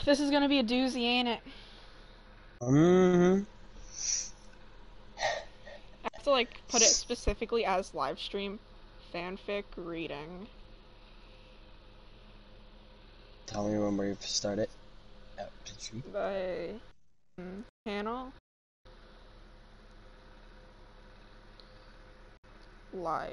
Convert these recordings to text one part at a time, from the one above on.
This is gonna be a doozy, ain't it? Mm-hmm. I have to, like, put it specifically as live stream fanfic reading. Tell me when we start it. By channel live.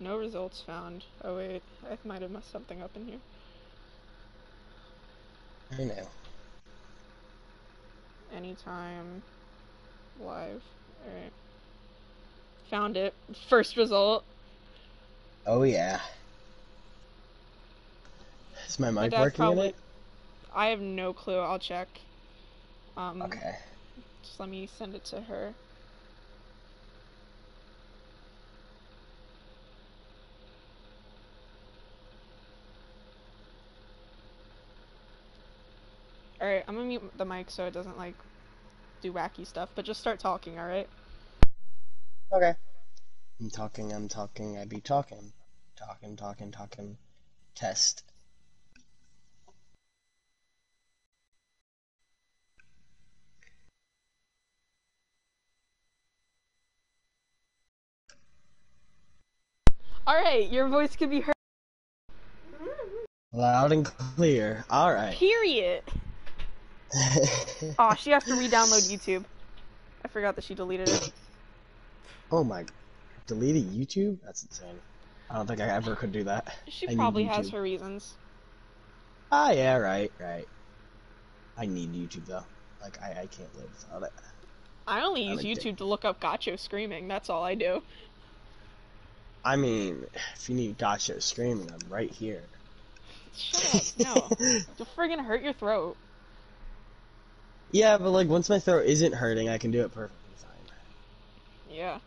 No results found. Oh wait, I might have messed something up in here. I know. Anytime live. Alright. Found it. First result. Oh yeah. Is my My mic dad's working in probably... it? I have no clue. I'll check. Okay. Just let me send it to her. Alright, I'm gonna mute the mic so it doesn't, like, do wacky stuff, but just start talking, alright? Okay. I'm talking, I be talking. Talking. Test. Alright, your voice can be heard. Loud and clear. Alright. Period! Aw, she has to re-download YouTube. I forgot that she deleted it. Oh my... Deleted YouTube? That's insane. I don't think I ever could do that. She I probably need YouTube. has her reasons. Ah, yeah, right. I need YouTube though. Like, I can't live without it. I only use YouTube to look up Gacho screaming, that's all I do. I mean, if you need Gacho screaming, I'm right here. Shut up, no. You'll friggin' hurt your throat. Yeah, but like, once my throat isn't hurting, I can do it perfectly fine. Yeah.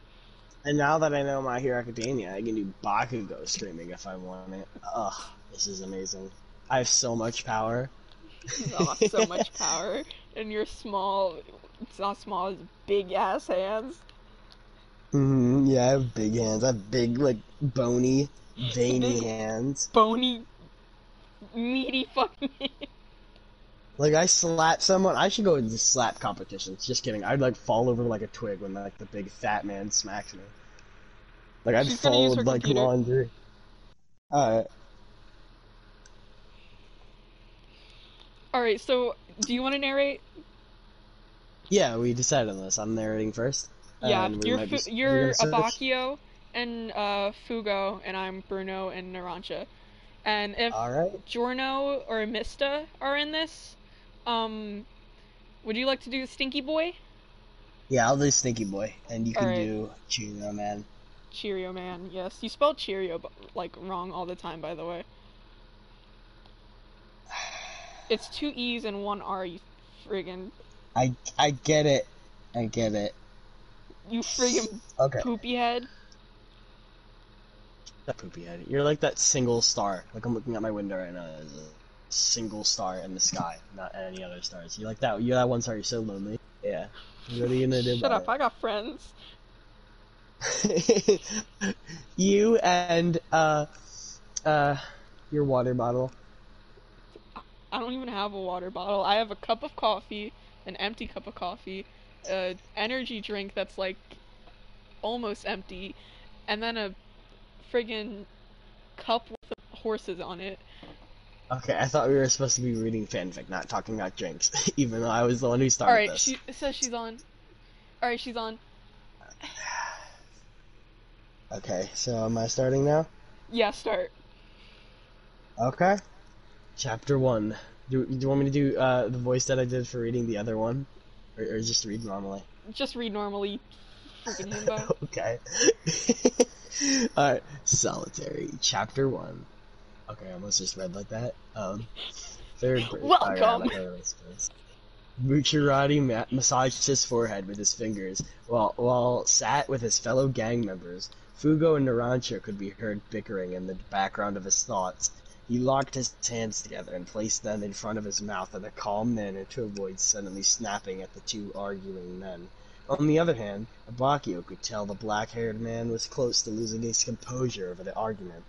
And now that I know My Hero Academia, I can do Bakugo screaming if I want it. Ugh, this is amazing. I have so much power. Oh, so much power. And your small, it's not small, it's big ass hands. Yeah, I have big hands. I have big, like, bony, veiny Big, hands. bony, meaty fucking hands. Like, I slap someone, I should go into slap competitions. Just kidding. I'd, like, fall over like a twig when, like, the big fat man smacks me. Like, I'd She's gonna use her fold like computer. laundry. Alright. Alright, so, do you want to narrate? Yeah, we decided on this. I'm narrating first. Yeah, you're switch. Abakio and Fugo, and I'm Bruno and Narancha. And if Giorno or Mista are in this, would you like to do Stinky Boy? Yeah, I'll do Stinky Boy, and you can Alright. do Cheerio Man. Cheerio Man, yes. You spelled Cheerio, like, wrong all the time, by the way. It's 2 E's and 1 R, you friggin'... I get it. I get it. You friggin' poopy head. That poopy head. You're like that single star. Like, I'm looking at my window right now. There's a single star in the sky, not any other stars. You like that? You're that one star. You're so lonely. Yeah. What are you gonna do? Shut up! I got friends. You and your water bottle. I don't even have a water bottle. I have a cup of coffee, an empty cup of coffee, an energy drink that's like almost empty, and then a friggin' cup with horses on it. Okay, I thought we were supposed to be reading fanfic, not talking about drinks, even though I was the one who started this. Alright, it says she's on. Alright, she's on. Okay, so am I starting now? Yeah, start. Okay. Chapter 1. Do you want me to do the voice that I did for reading the other one? Or just read normally? Just read normally, freaking himbo. Okay. Alright, Solitary, Chapter 1. Okay, I almost just read like that. Third grade. Welcome! Bucciarati massaged his forehead with his fingers, while sat with his fellow gang members. Fugo and Narancha could be heard bickering in the background of his thoughts. He locked his hands together and placed them in front of his mouth in a calm manner to avoid suddenly snapping at the two arguing men. On the other hand, Abakio could tell the black-haired man was close to losing his composure over the argument.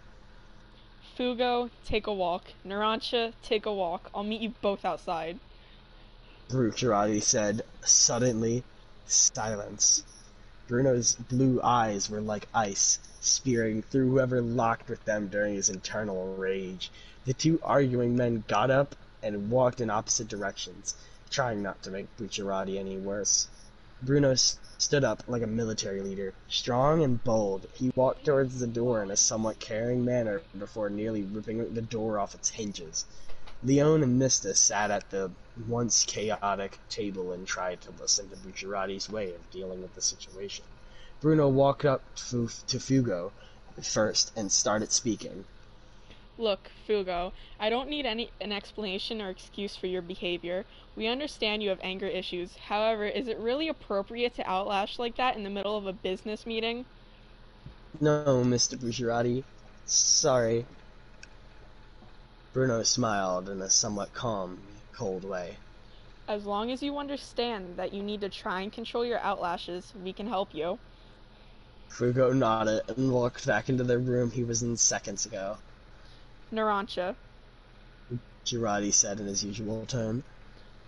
Fugo, take a walk. Narancia, take a walk. I'll meet you both outside. Bucciarati said. Suddenly, silence. Bruno's blue eyes were like ice, spearing through whoever locked with them during his internal rage. The two arguing men got up and walked in opposite directions, trying not to make Bucciarati any worse. Bruno stood up like a military leader, strong and bold. He walked towards the door in a somewhat caring manner before nearly ripping the door off its hinges. Leon and Nista sat at the once chaotic table and tried to listen to Bucciarati's way of dealing with the situation. Bruno walked up to Fugo first and started speaking. Look, Fugo, I don't need an explanation or excuse for your behavior. We understand you have anger issues. However, is it really appropriate to outlash like that in the middle of a business meeting? No, Mr. Bucciarati. Sorry. Bruno smiled in a somewhat calm, cold way. As long as you understand that you need to try and control your outlashes, we can help you. Fugo nodded and walked back into the room he was in seconds ago. Narancia, Bucciarati said in his usual tone.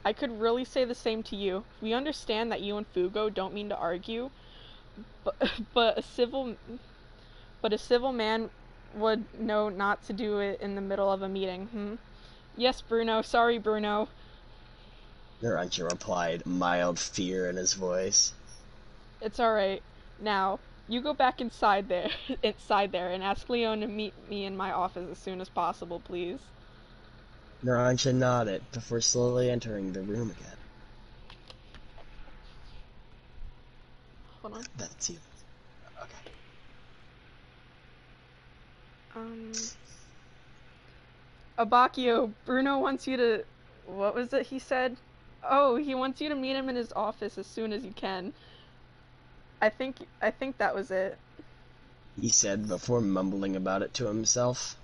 I could really say the same to you. We understand that you and Fugo don't mean to argue, but a civil man would know not to do it in the middle of a meeting. Yes, Bruno. Sorry, Bruno. Narancia replied, mild fear in his voice. It's alright. Now, you go back inside there, and ask Leon to meet me in my office as soon as possible, please. Narancia nodded before slowly entering the room again. Hold on. That's you. Okay. Abakio, Bruno wants you to... What was it he said? Oh, he wants you to meet him in his office as soon as you can. I think that was it. He said before mumbling about it to himself.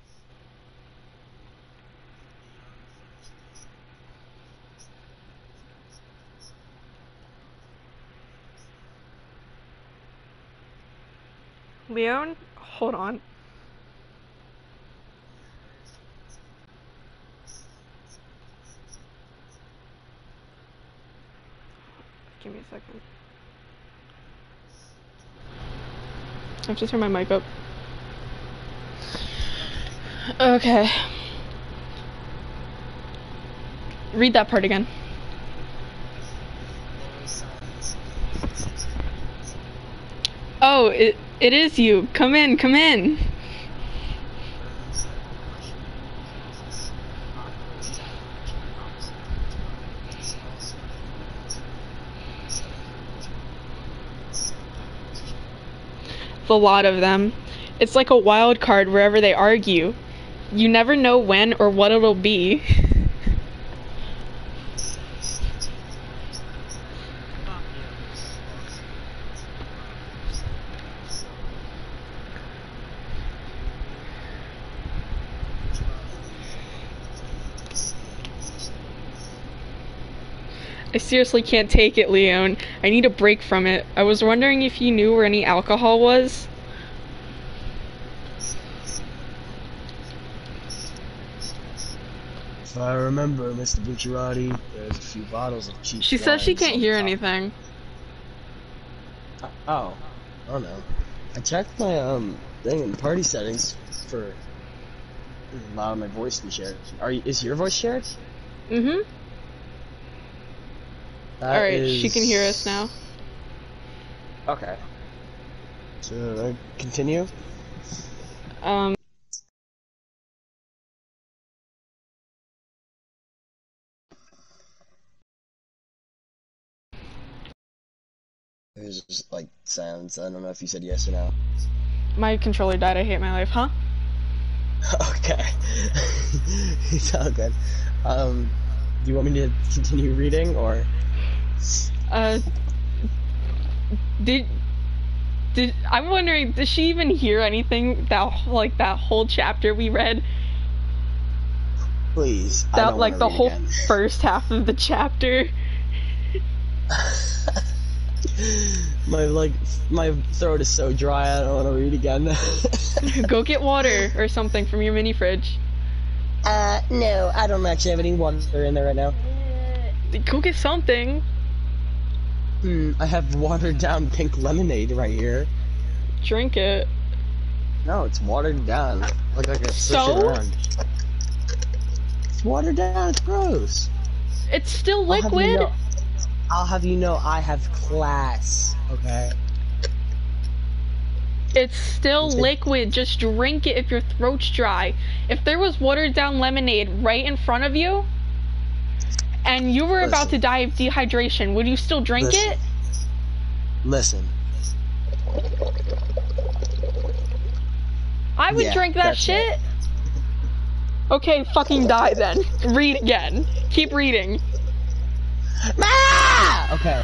Leon? Hold on. Give me a second. I have to turn my mic up. Okay. Read that part again. Oh, it is you. Come in, come in. A lot of them. It's like a wild card wherever they argue. You never know when or what it'll be. I seriously can't take it, Leon. I need a break from it. I was wondering if you knew where any alcohol was. If I remember, Mr. Bucciarati, there's a few bottles of cheap She says she wines can't on hear top. anything. Oh no. I checked my thing in party settings for a lot of my voice to be shared. Is your voice shared? Mm-hmm. Alright, she can hear us now. Okay. So, continue? There's just, like, silence. I don't know if you said yes or no. My controller died. I hate my life, huh? Okay. It's all good. Do you want me to continue reading, or? I'm wondering, does she even hear anything that whole chapter we read? Please, I That, don't like, wanna the read whole again. first half of the chapter? my throat is so dry. I don't want to read again. Go get water or something from your mini fridge. No, I don't actually have any water in there right now. Go get something. I have watered down pink lemonade right here. Drink it. No, it's watered down. Look like it's So? around. It's watered down. It's gross. It's still liquid. I'll have you know I have class. Okay. It's still liquid. Just drink it if your throat's dry. If there was watered down lemonade right in front of you, and you were about to die of dehydration, would you still drink it? Listen. I would drink that shit. Okay, fucking die then. Read again. Keep reading. Okay.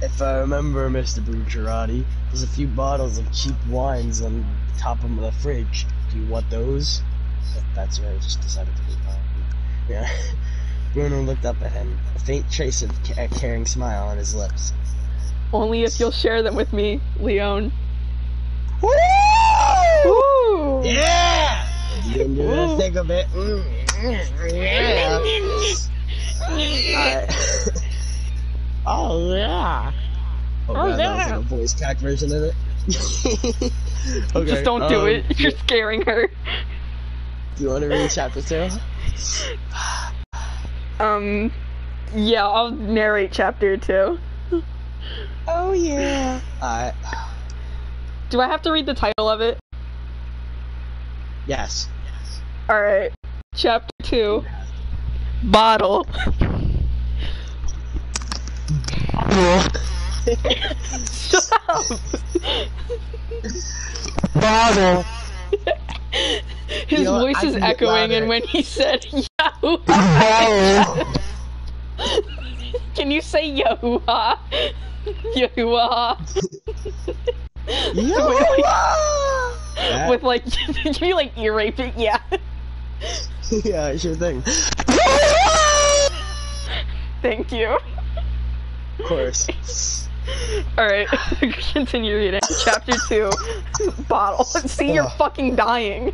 If I remember, Mr. Bucciarati, there's a few bottles of cheap wines on the top of the fridge. Do you want those? That's right, I just decided to be fine. Yeah. Bruno looked up at him, a faint trace of a caring smile on his lips. Only if you'll share them with me, Leon. Woo! Woo! Yeah! You didn't do that thing a bit. Yeah. Oh yeah. Oh god, that was like a voice crack version of it. Okay, just don't do it. You're scaring her. Do you want to read chapter 2? Yeah, I'll narrate chapter 2. Oh yeah. Alright. Do I have to read the title of it? Yes. Alright. Chapter 2. Bottle. Shut up! Bottle. His voice is echoing, and when he said Yahoo! Can you say Yahuwah? Yahuwah. Yahuwah! With like, can you like ear rape it? Yeah. Yeah, sure thing. Thank you. Of course. Alright, continue reading. Chapter 2. Bottle. See, you're fucking dying.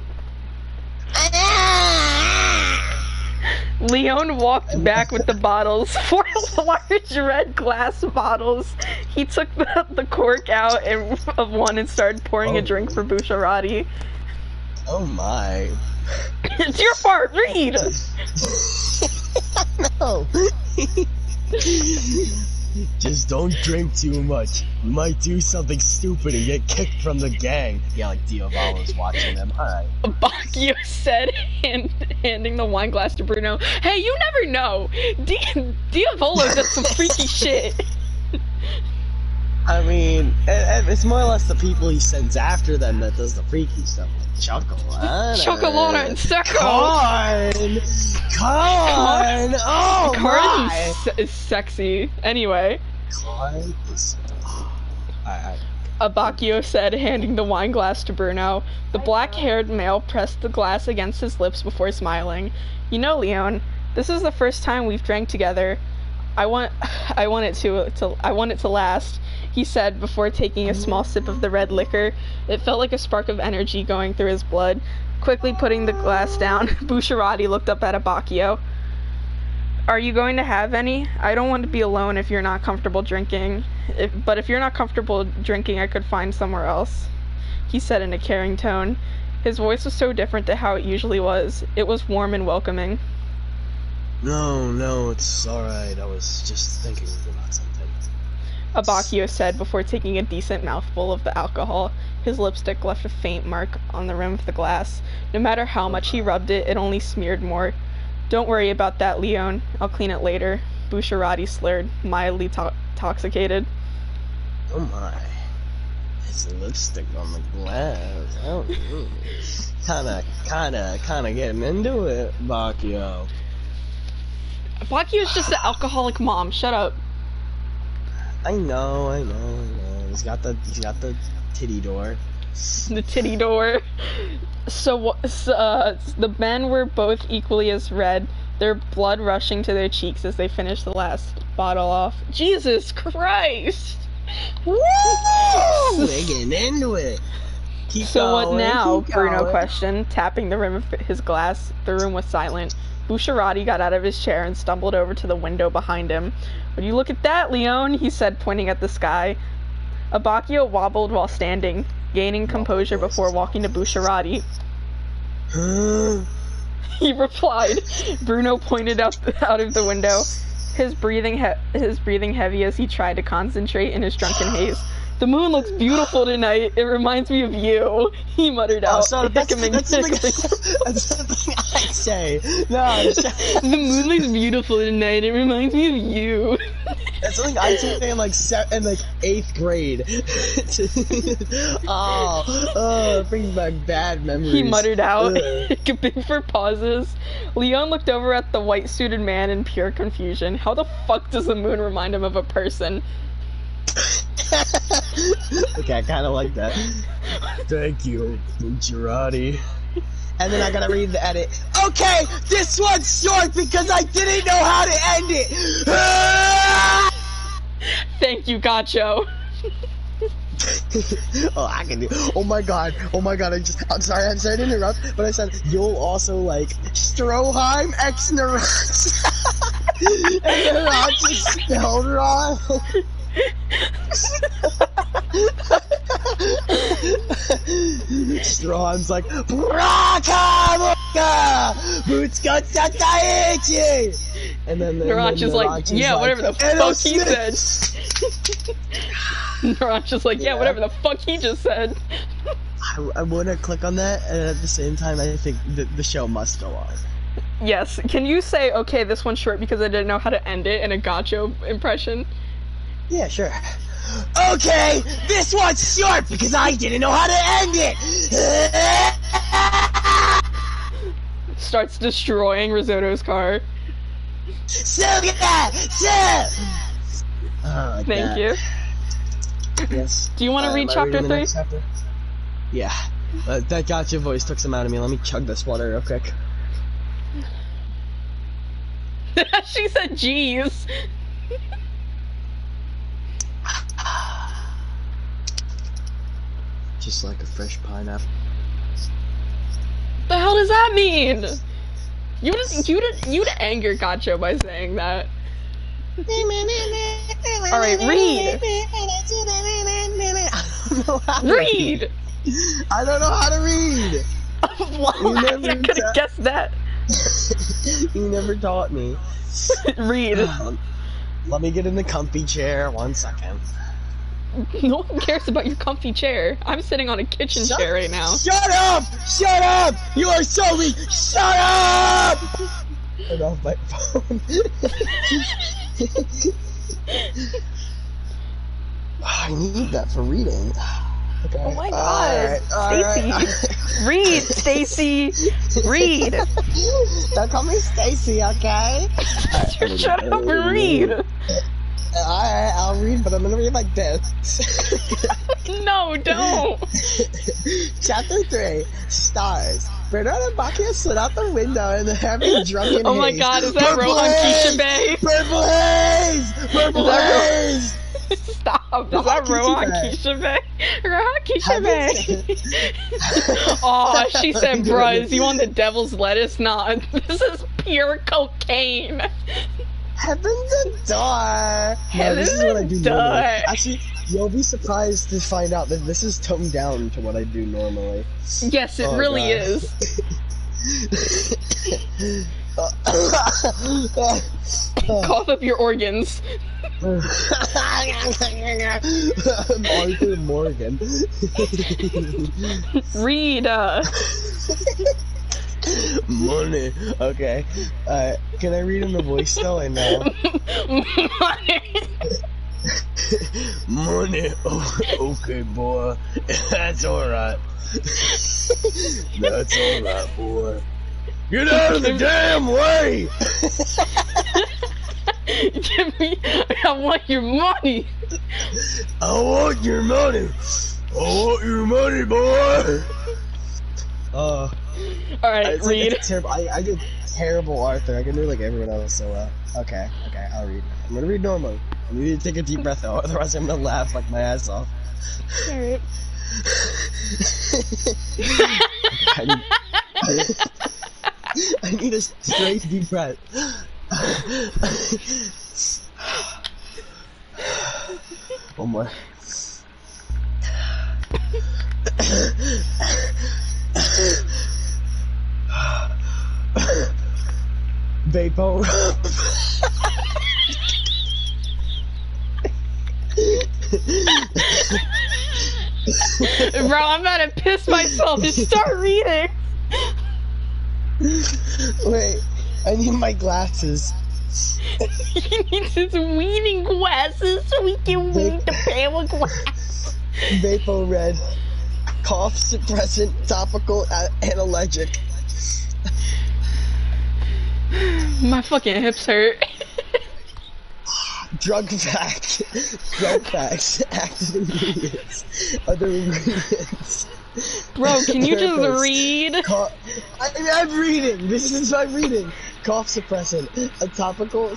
Leon walked back with the bottles. 4 large red glass bottles. He took the cork out of one and started pouring a drink for Bucciarati. Oh my. It's your part, read! No. Just don't drink too much. You might do something stupid and get kicked from the gang. Yeah, like Diavolo's watching them. Alright. Bacchio said, handing the wine glass to Bruno. Hey, you never know. Diavolo does some freaky shit. I mean, it's more or less the people he sends after them that does the freaky stuff. Chocolata and Secco. Corn! Oh my! Is sexy. Anyway. Corn is... Alright. Bacchio said, handing the wine glass to Bruno. The black-haired male pressed the glass against his lips before smiling. You know, Leon, this is the first time we've drank together. I want it to last, he said before taking a small sip of the red liquor. It felt like a spark of energy going through his blood. Quickly putting the glass down, Bucciarati looked up at Bacchio. Are you going to have any? I don't want to be alone if you're not comfortable drinking. But if you're not comfortable drinking, I could find somewhere else, he said in a caring tone. His voice was so different to how it usually was. It was warm and welcoming. No, it's alright. I was just thinking about something. Bacchio said before taking a decent mouthful of the alcohol. His lipstick left a faint mark on the rim of the glass. No matter how much he rubbed it, it only smeared more. Don't worry about that, Leon. I'll clean it later. Bucciarati slurred, mildly intoxicated. Oh my. It's lipstick on the glass. Oh, kinda getting into it, Bacchio. Bacchio's just an alcoholic mom. Shut up. I know. He's got the titty door. The titty door. So the men were both equally as red. their blood rushing to their cheeks as they finish the last bottle off. Jesus Christ! Woo! We're getting into it. Keep So going, what now? keep Bruno going. questioned, tapping the rim of his glass. The room was silent. Bucciarati got out of his chair and stumbled over to the window behind him. "Would you look at that, Leon?" he said, pointing at the sky. Abacchio wobbled while standing, gaining composure before walking to Bucciarati. He replied. Bruno pointed out of the window, his breathing heavy as he tried to concentrate in his drunken haze. "The moon looks beautiful tonight. It reminds me of you," he muttered out. So that's something I say. No, "The moon looks beautiful tonight. It reminds me of you." that's something I say in like 8th grade. It brings back bad memories. He muttered out, big for pauses. Leon looked over at the white-suited man in pure confusion. How the fuck does the moon remind him of a person? Okay, I kind of like that. Thank you, Bucciarati. And then I gotta read the edit. Okay, this one's short because I didn't know how to end it. Thank you, Gacho. Oh, I can do. Oh my god. I'm sorry to interrupt, but I said you'll also like Stroheim X Naranj. And Naranj is spelled wrong. Strawn's like Braka Butska Tataichi, and then Naranj is like, yeah, whatever the fuck he said. Naranj is like, yeah, whatever the fuck he just said. I want to click on that, and at the same time, I think the show must go on. Yes. Can you say, okay, this one's short because I didn't know how to end it in a Gacho impression? Yeah, sure. Okay, this one's short because I didn't know how to end it. Starts destroying Risotto's car. Thank you. Yes. Do you want to read chapter 3? Yeah. That gotcha voice took some out of me. Let me chug this water real quick. She said, "Jeez." Just like a fresh pineapple. The hell does that mean? You'd anger Gacho by saying that. Alright, read! Read! I don't know how to read! Well, I could have guessed that. You never taught me. Read. Let me get in the comfy chair. 1 second. No one cares about your comfy chair. I'm sitting on a kitchen chair right now. Shut up! Shut up! You are so weak! Shut up! Turn off my phone. I need that for reading. Okay. Oh my god, Stacy! Right. Read, Stacy! Read! Don't call me Stacy, okay? Shut up and read! Alright, I'll read, but I'm gonna read like this. No, don't! Chapter 3, Stars. Bernard and Bacchia slid out the window in the heavy drunken Oh my haze. god, is that Rohan Kishibe? Purple haze! Purple haze! Stop! Is that Rohan Kishibe? Rohan Kishibe! Aw, she said, bruh, is you on the devil's lettuce? Nah, this is pure cocaine! Heaven's a door! Heaven's this is what I do a door! normally. Actually, you'll be surprised to find out that this is toned down to what I do normally. Yes, it really is. Cough up your organs. Arthur Morgan. Read, Money. Okay. Can I read in the voice though? I know. Money. Oh, okay, boy. That's alright. That's alright, boy. Get out of the damn way! Give me. I want your money. I want your money. I want your money, boy. Alright, It's like read. it's terrible. I did terrible Arthur. I can do like everyone else so well. Okay, I'll read. I'm gonna read normally. I need to take a deep breath though, otherwise I'm gonna laugh like my ass off. Alright. I need a straight deep breath. One more. Vapor. Bro, I'm about to piss myself. Just start reading. Wait, I need my glasses. He needs his weaning glasses so he can wean the pair of glasses. Vapor Red. Cough suppressant, topical, analgesic. My fucking hips hurt. Drug facts. Drug facts. Active ingredients. Other ingredients. Bro, can you just Purpose. read? I'm reading. This is my reading. Cough suppressant. A topical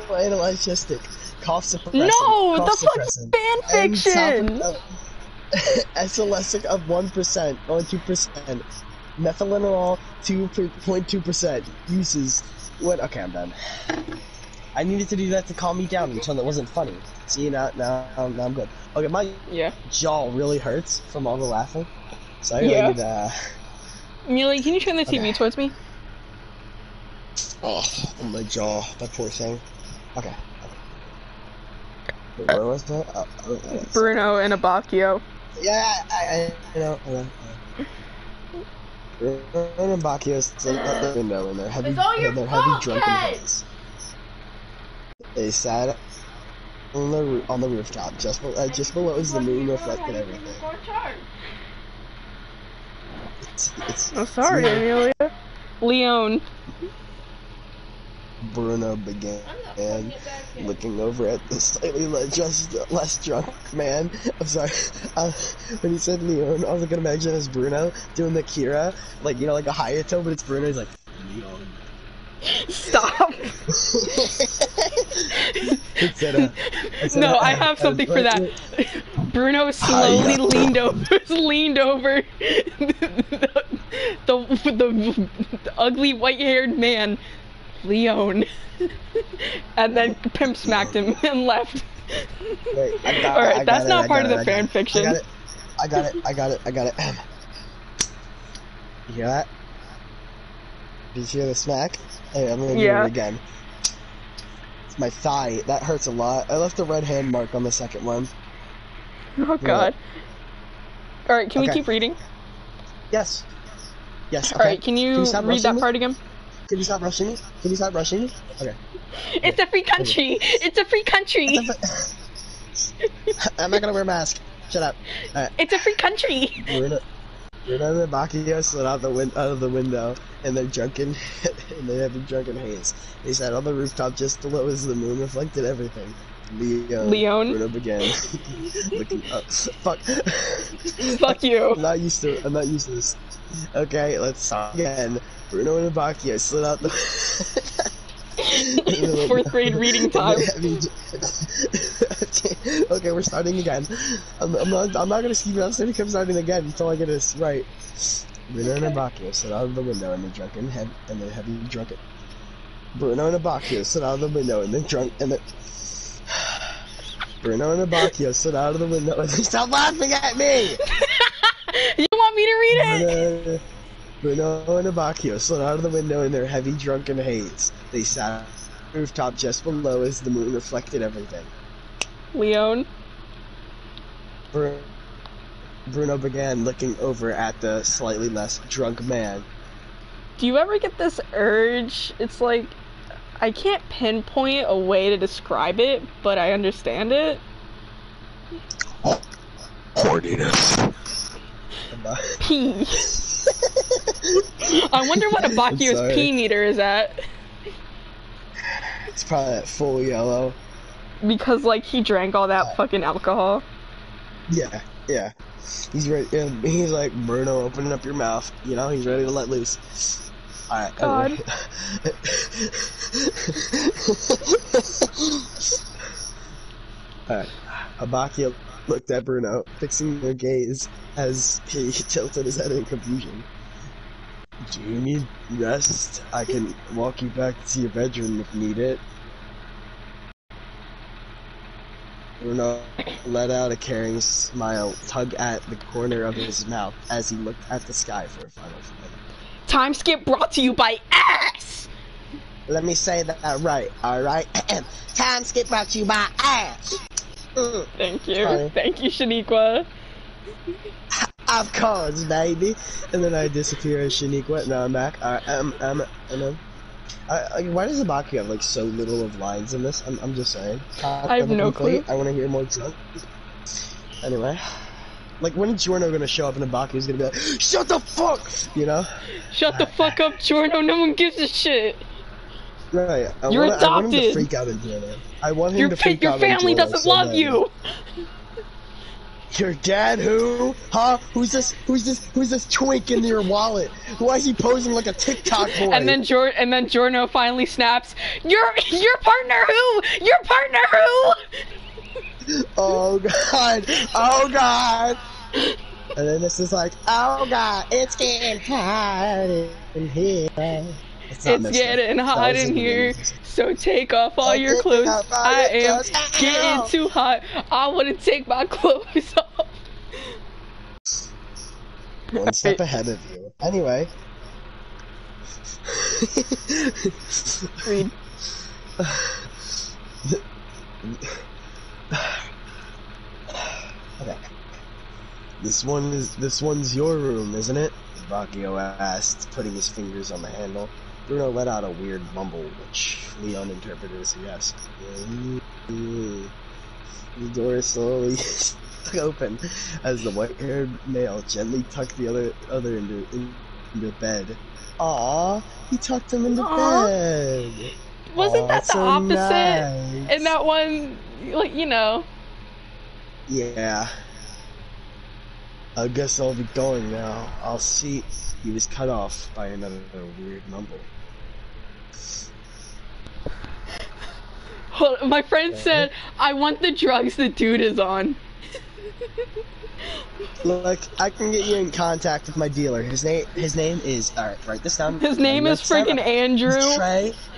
analgesic. Cough suppressant. No, cough the suppressant. fucking fanfiction. Essolesic of 1%, only 2%. Methylenol 2.2%. Uses. What? Okay, I'm done. I needed to do that to calm me down until it wasn't funny. See, now I'm good. Okay, my jaw really hurts from all the laughing. So I really need Muley, can you turn the TV towards me? Oh, my jaw. That poor thing. Okay. Wait, where was that? Bruno and Abacchio. Yeah, I know. Bruno and Abacchio sit out the window and they're heavy drunken heads. They sat on the rooftop, just below is the moon reflected everything. I'm sorry, Amelia. Leon. Bruno began looking over at the slightly less drunk man. I'm sorry. When he said Leon, I was gonna imagine as Bruno doing the Kira, like, you know, like a Hayato, but it's Bruno. He's like, Leon. Stop. No, I have something for that. Bruno slowly leaned over the ugly white-haired man, Leon, and then pimp smacked him and left. Wait, Alright, that's not part of the fan fiction. I got it. You hear that? Did you hear the smack? Hey, I'm gonna do it again. It's my thigh. That hurts a lot. I left a red hand mark on the second one. Oh god. Alright, can we keep reading? Yes. Yes, okay. Alright, can you read that part again? Can you stop rushing me? Okay. It's a free country! It's a free country! I'm not gonna wear a mask. Shut up. Right. It's a free country! Bruno and Abacchio slid out of the window, and they're drunken, and they have a drunken haze. They sat on the rooftop just below as the moon reflected everything. Leon. Bruno began looking up. Fuck. Fuck you. I'm not used to this. Okay, let's start again. Bruno and Abacchio slid out the. Fourth grade reading time. Okay, we're starting again. I'm not gonna keep starting again until I get this right. Bruno and Abacchio sit out of the window and the heavy drunken. Bruno and Abacchio sit out of the window and Bruno and Abacchio sit out of the window and they stop laughing at me. You want me to read it? Bruno and Abacchio slid out of the window in their heavy drunken haze. They sat on the rooftop just below as the moon reflected everything. Leon. Bruno began looking over at the slightly less drunk man. Do you ever get this urge? It's like, I can't pinpoint a way to describe it, but I understand it. Horniness. Pee. I wonder what Abacchio's pee meter is at. It's probably at full yellow. Because, like, he drank all that fucking alcohol. Yeah. Yeah. He's ready. He's like, Bruno, open up your mouth. You know, he's ready to let loose. Alright, God. Alright. Abakio looked at Bruno, fixing their gaze as he tilted his head in confusion. Do you need rest? I can walk you back to your bedroom if you need it. Bruno let out a caring smile, tug at the corner of his mouth as he looked at the sky for a final moment. Time skip brought to you by ass! Let me say that right, alright? Time skip brought to you by ass! Thank you. Sorry. Thank you, Shaniqua. Of course, baby! And then I disappear as Shaniqua. Now I'm back. Why does Abaki have like so little of lines in this? I'm just saying. I have no clue. I want to hear more drunk. Anyway, like when is Giorno gonna show up and Abaki is gonna be like, "Shut the fuck!" You know? Shut the fuck up, Giorno. No one gives a shit. Right. You're I want him to adopted. freak out in Giorno. I want him to freak Your out in family Giorno doesn't so love bad. you. Your dad who? Huh? Who's this twink in your wallet? Why is he posing like a TikTok boy? And then Giorno finally snaps. Your partner who? Your partner who? Oh god! Oh god! And then this is like, oh god, it's getting hot in here. It's getting hot in here, so take off all your clothes. I am getting too hot. I want to take my clothes off. One step ahead of you. Anyway. Read. Okay. This one's your room, isn't it? Bacchio asked, putting his fingers on the handle. Bruno let out a weird mumble, which Leon interpreted as a yes. The door slowly open as the white-haired male gently tucked the other into bed. Aww, he tucked him into bed. Wasn't that the so opposite? Nice. In that one, like, you know. Yeah. I guess I'll be going now. I'll see. He was cut off by another weird mumble. My friend said, I want the drugs the dude is on. Look, I can get you in contact with my dealer. His name is, alright, write this down. His name is freaking Andrew.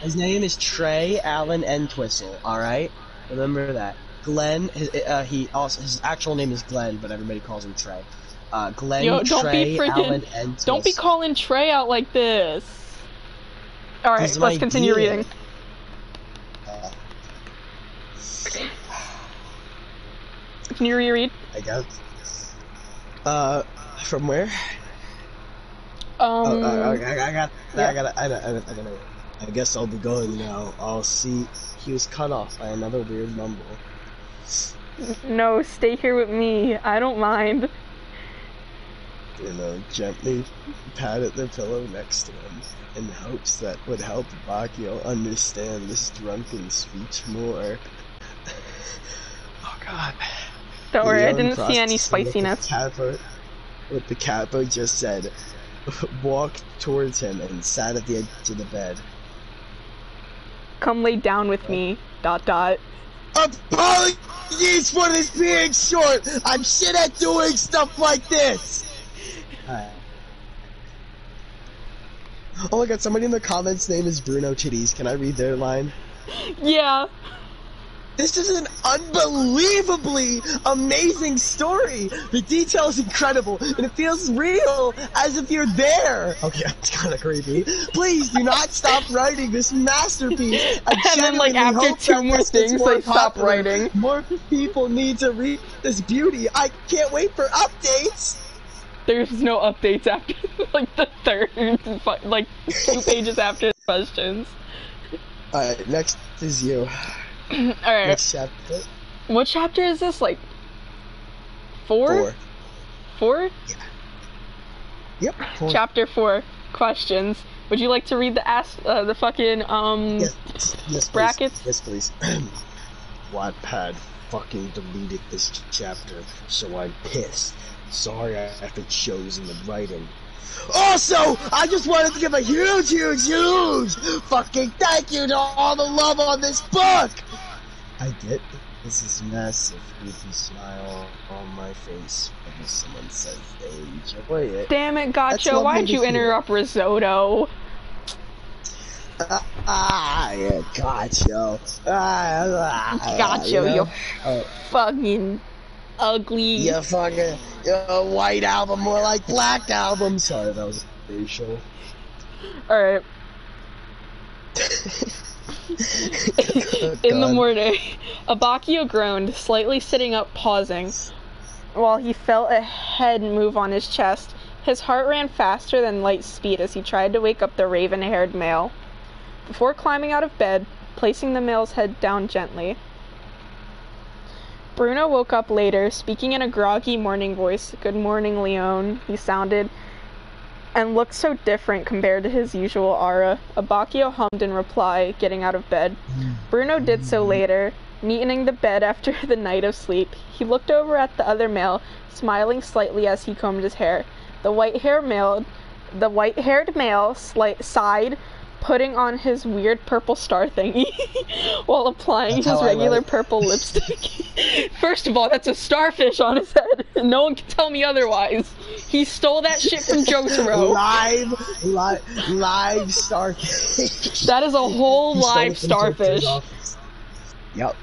His name is Trey Allen Entwistle, alright? Remember that. Glenn, his actual name is Glenn, but everybody calls him Trey. Glenn, Yo, don't Trey, be freaking, Allen, Entwistle. don't be calling Trey out like this. Alright, let's continue reading. Can you reread? I guess. From where? I guess I'll be going now. I'll see. He was cut off by another weird mumble. No, stay here with me. I don't mind. Gently patted the pillow next to him in hopes that would help Bacchio understand this drunken speech more. Oh god. Don't worry, I didn't see any spiciness. What the capo just said, walked towards him and sat at the edge of the bed. Come lay down with me, ... Apologies for this being short! I'm shit at doing stuff like this! Oh my god, somebody in the comments name is Bruno Titties. Can I read their line? Yeah. This is an unbelievably amazing story! The detail is incredible, and it feels real, as if you're there! Okay, that's kinda creepy. Please do not stop writing this masterpiece! I And then, like, after two more things, they stop writing. More people need to read this beauty. I can't wait for updates! There's no updates after, like, the third, like, 2 pages after the questions. Alright, next is you. Alright. Next chapter. What chapter is this? Like, 4? 4? Yeah. Yep. 4. Chapter 4. Questions. Would you like to read the fucking, Yes, brackets? Yes, please. Wattpad. fucking deleted this chapter, so I'm pissed. Sorry I haven't chosen the writing. Also, I just wanted to give a huge fucking thank you to all the love on this book! I get this is massive goofy smile on my face when someone says they enjoy it. Damn it, Gotcha, why'd you interrupt Risotto? Yeah, Gotcha. Gotcha, you fucking ugly. You fucking white album, more like black album. Sorry, that was racial. Alright. In the morning, Abakio groaned, slightly sitting up, pausing, while he felt a head move on his chest. His heart ran faster than light speed as he tried to wake up the raven-haired male. Before climbing out of bed, placing the male's head down gently. Bruno woke up later, speaking in a groggy morning voice. "Good morning, Leon," he sounded, and looked so different compared to his usual aura. Abakio hummed in reply, getting out of bed. Bruno did so later, neatening the bed after the night of sleep. He looked over at the other male, smiling slightly as he combed his hair. The white-haired male sighed, putting on his weird purple star thingy while applying his regular purple lipstick. First of all, that's a starfish on his head. No one can tell me otherwise. He stole that shit from Jotaro. Live starfish. That is a whole live starfish. Yep.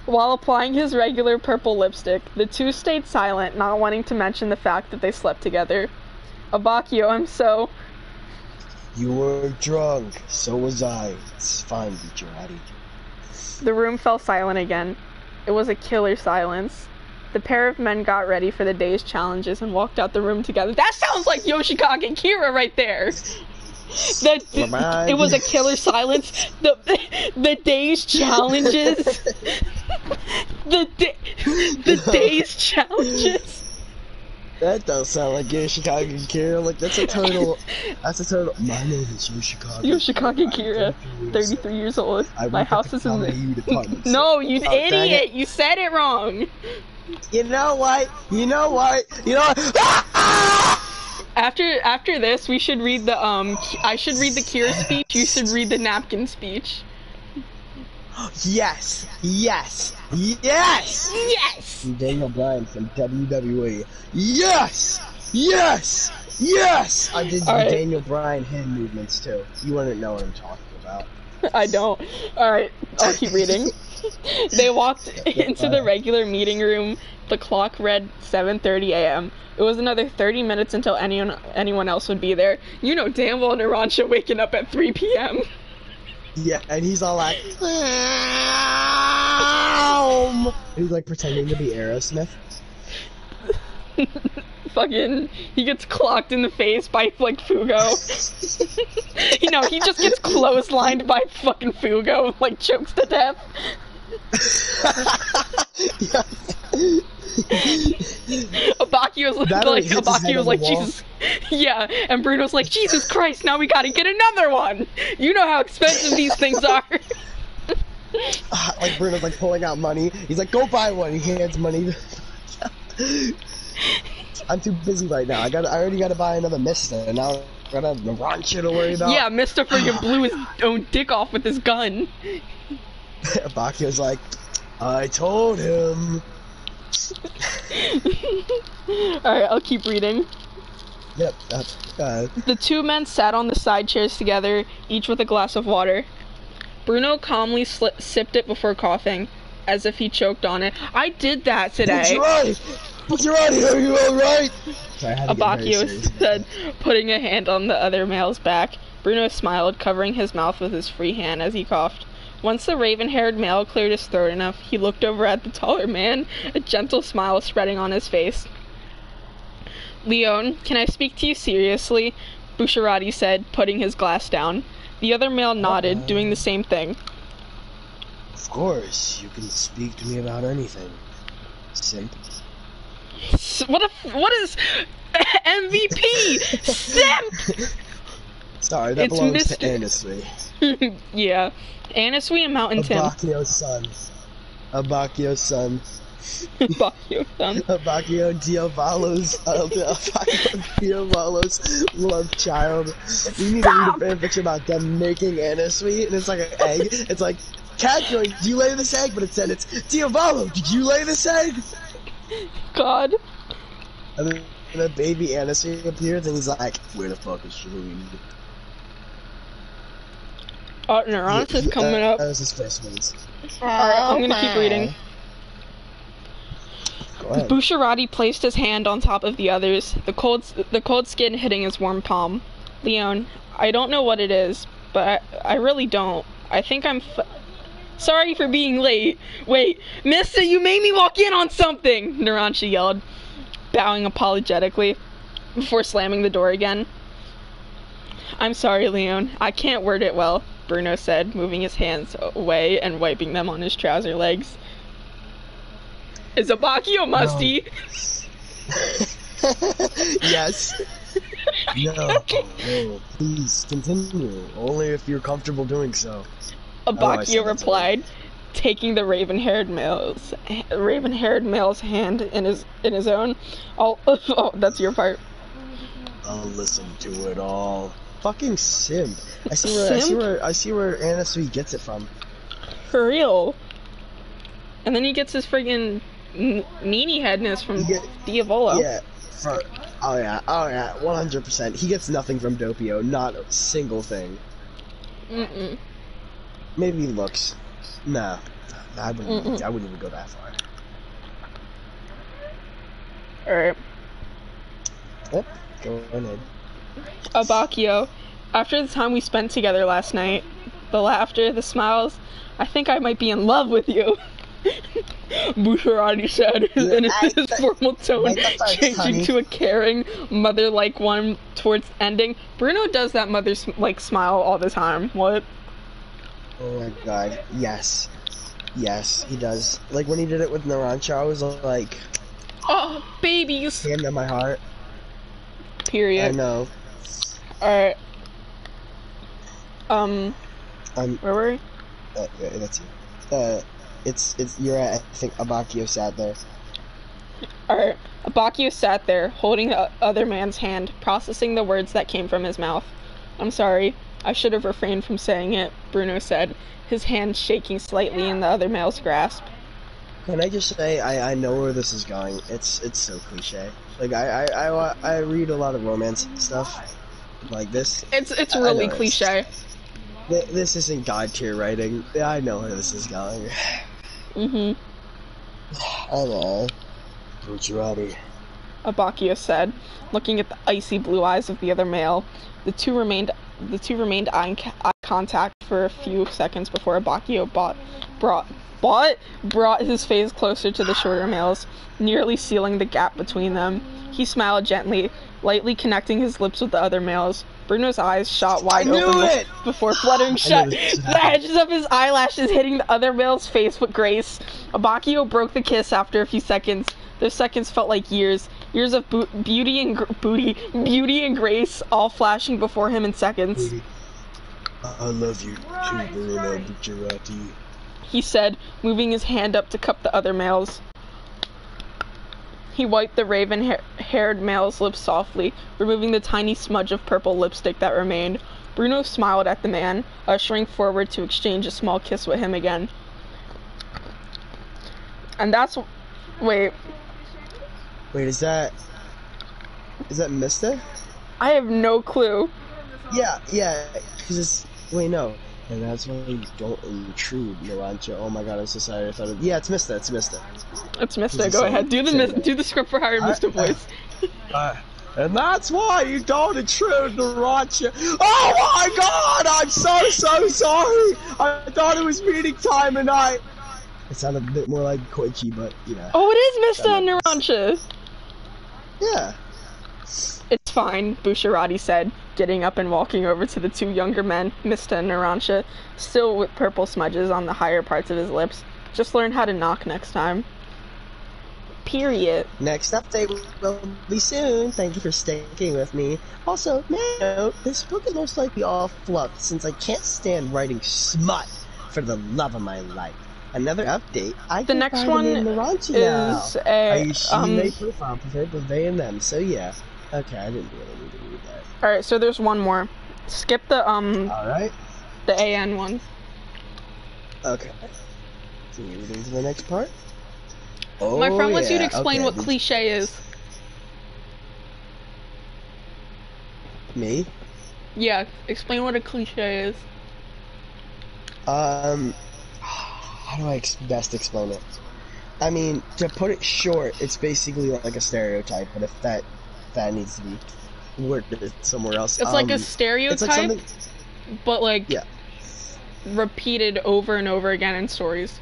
While applying his regular purple lipstick, the two stayed silent, not wanting to mention the fact that they slept together. Abakio, I'm so... You were drunk, so was I. It's fine, Bucciarati. The room fell silent again. It was a killer silence. The pair of men got ready for the day's challenges and walked out the room together. That sounds like Yoshikage and Kira right there! It was a killer silence. The day's challenges. the day's challenges. That does sound like Yoshikage and Kira. Like that's a total. My name is Yoshikage. Yoshikage Kira, 33 years old. My house is in the department. No, you idiot! You said it wrong. You know what? After this, we should read the I should read the Kira speech. You should read the napkin speech. Yes! Daniel Bryan from WWE. Yes! I did the Daniel Bryan hand movements too. You wouldn't know what I'm talking about. I don't. Alright, I'll keep reading. They walked into the regular meeting room. The clock read 7:30 a.m. It was another 30 minutes until anyone else would be there. You know damn well Narancia waking up at 3 p.m. Yeah, and he's all like, he's like pretending to be Aerosmith. Fucking, he gets clocked in the face by like Fugo. He just gets clotheslined by fucking Fugo, like chokes to death. Abakio was like, Jesus. Yeah, and Bruno's like, Jesus Christ, now we gotta get another one! You know how expensive these things are! Like, Bruno's like pulling out money. He's like, go buy one. He hands money. I'm too busy right now. I already gotta buy another Mister, and now I got a Narancia to worry about. Yeah, Mister friggin' blew his own dick off with his gun. Abakio's like, I told him. Alright, I'll keep reading. Yep. The two men sat on the side chairs together, each with a glass of water. Bruno calmly sipped it before coughing, as if he choked on it. I did that today. Bucciarati, are you alright? Abakio said, putting a hand on the other male's back. Bruno smiled, covering his mouth with his free hand as he coughed. Once the raven-haired male cleared his throat enough, he looked over at the taller man, a gentle smile spreading on his face. Leon, can I speak to you seriously? Bucciarati said, putting his glass down. The other male nodded, doing the same thing. Of course, you can speak to me about anything. Simp. What is MVP? Simp! Sorry, that belongs to Anasui. Yeah. Anasui and Mountain Tim. Abakio's son. Abakio's son. Bakio-san. Abakio Diavolo's love child. You need to read a fanfiction about them making Anasui, and it's like an egg. It's like, calculate, do you lay this egg? But instead it's, Diavolo, did you lay this egg? God. And then the baby Anasui appears, and he's like, where the fuck is Shalene? Neuronus coming up. That was his first words. Alright, I'm gonna keep reading. Go ahead. Bucciarati placed his hand on top of the others, the cold skin hitting his warm palm. Leon, I don't know what it is, but I really don't. I think I'm sorry for being late. Wait, mister, you made me walk in on something! Narancia yelled, bowing apologetically, before slamming the door again. I'm sorry, Leon. I can't word it well, Bruno said, moving his hands away and wiping them on his trouser legs. Is Abakio musty? No. Yes. No. No. Please continue. Only if you're comfortable doing so. Abakio replied, taking the raven-haired male's hand in his own. Oh, that's your part. I'll listen to it all. Fucking simp. I see where Anasui gets it from. For real. And then he gets his friggin' meanie headness from Diavolo. Yeah. Oh yeah, 100%. He gets nothing from Doppio, not a single thing. Maybe looks. Nah, I wouldn't even go that far. Alright. Yep, go ahead. Abakio, after the time we spent together last night, the laughter, the smiles, I think I might be in love with you. Bucciarati said, in his formal tone, changing to a caring, mother-like one towards ending. Bruno does that mother-like smile all the time. What? Oh my god, yes. Yes, he does. Like, when he did it with Narancia, I was like... Oh, babies! Hand on my heart. Period. I know. Alright. Where were we? Yeah, that's you. You're at, I think, Abakio sat there. Alright. Abakio sat there, holding the other man's hand, processing the words that came from his mouth. I'm sorry. I should have refrained from saying it, Bruno said, his hand shaking slightly in the other male's grasp. Can I just say, I know where this is going. It's so cliche. Like, I read a lot of romance stuff like this. It's really cliche. This isn't god tier writing. I know where this is going. I know. Bucciarati. Abakio said, looking at the icy blue eyes of the other male. The two remained eye contact for a few seconds before Abakio brought his face closer to the shorter male's, nearly sealing the gap between them. He smiled gently, lightly connecting his lips with the other male's. Bruno's eyes shot wide open before fluttering shut, the edges of his eyelashes hitting the other male's face with grace. Abakio broke the kiss after a few seconds. Those seconds felt like years of beauty and grace, all flashing before him in seconds. I love you too, Bruno Bucciarati, he said, moving his hand up to cup the other male's. He wiped the raven-haired male's lips softly, removing the tiny smudge of purple lipstick that remained. Bruno smiled at the man, ushering forward to exchange a small kiss with him again. And that's... Wait, is that Mista? I have no clue. Yeah, because it's... Wait, no. And that's why you don't intrude, Narancia. Oh my god, I'm so sorry. I thought it... Yeah, it's Mista. It's Mista. Go ahead. Do the script for Hire Mista voice. And that's why you don't intrude, Narancia. Oh my god, I'm so sorry. I thought it was meeting time and It sounded a bit more like Koichi, but yeah. Oh, it is Mista and Narancia. Yeah. It's fine, Bucciarati said, getting up and walking over to the two younger men, Mista and Narancia, still with purple smudges on the higher parts of his lips. Just learn how to knock next time. Period. Next update will be soon. Thank you for sticking with me. Also, may I note, this book is most likely all fluff since I can't stand writing smut for the love of my life. Another update, I The can next find one the name Naranchi now. is I a use she, they profile preferred with they and them, so yeah. Okay, I didn't really need to read that. Alright, so there's one more. Skip the Alright. the AN one. Okay. So you're moving to the next part? Oh, My friend wants you to yeah, explain okay. what cliche is. Me? Yeah, explain what a cliche is. How do I best explain it? I mean, to put it short, it's basically like a stereotype, but if that needs to be worded somewhere else. It's like a stereotype, it's like something, but like yeah. repeated over and over again in stories.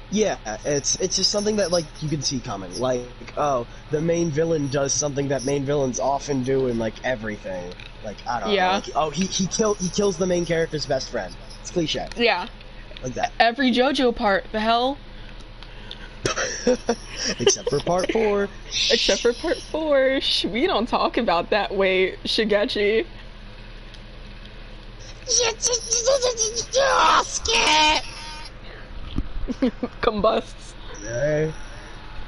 Yeah, it's just something that like you can see coming. Like, oh, the main villain does something that main villains often do in like everything. Like, I don't know. Like, oh, he kills the main character's best friend. It's cliche. Yeah. Like that. Every JoJo part, the hell? Except for part 4. Except for part 4. We don't talk about that way, Shigechi. Combusts. Okay.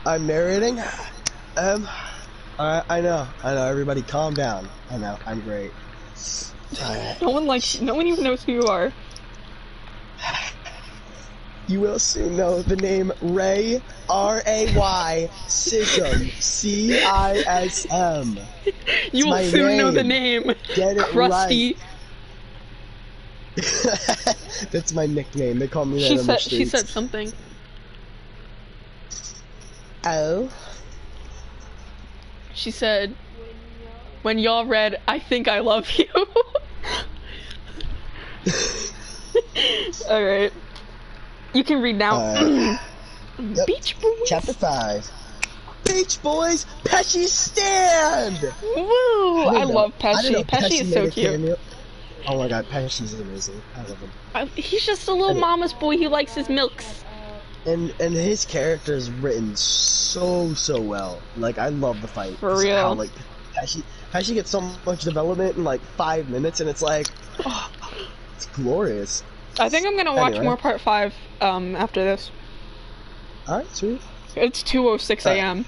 I'm narrating. I know. Everybody, calm down. I know. I'm great. No one even knows who you are. You will soon know the name Ray, R-A-Y, Sism, C-I-S-M. You will soon know the name. Get it Krusty. Right. That's my nickname. They call me that on the streets. She said something. Oh? She said, when y'all read, I think I love you. Alright. You can read now. Yep. Beach Boys. Chapter 5. Beach Boys, Pesci stand! Woo! I love Pesci. Pesci is so cute. Cameo. Oh my god, Pesci's amazing. I love him. He's just a little mama's boy. He likes his milks. And his character is written so well. Like, I love the fight. For real. How, like, Pesci gets so much development in like 5 minutes, and it's like, oh, it's glorious. I think I'm gonna watch more part 5 after this. Alright, sweet. It's 2:06 a.m.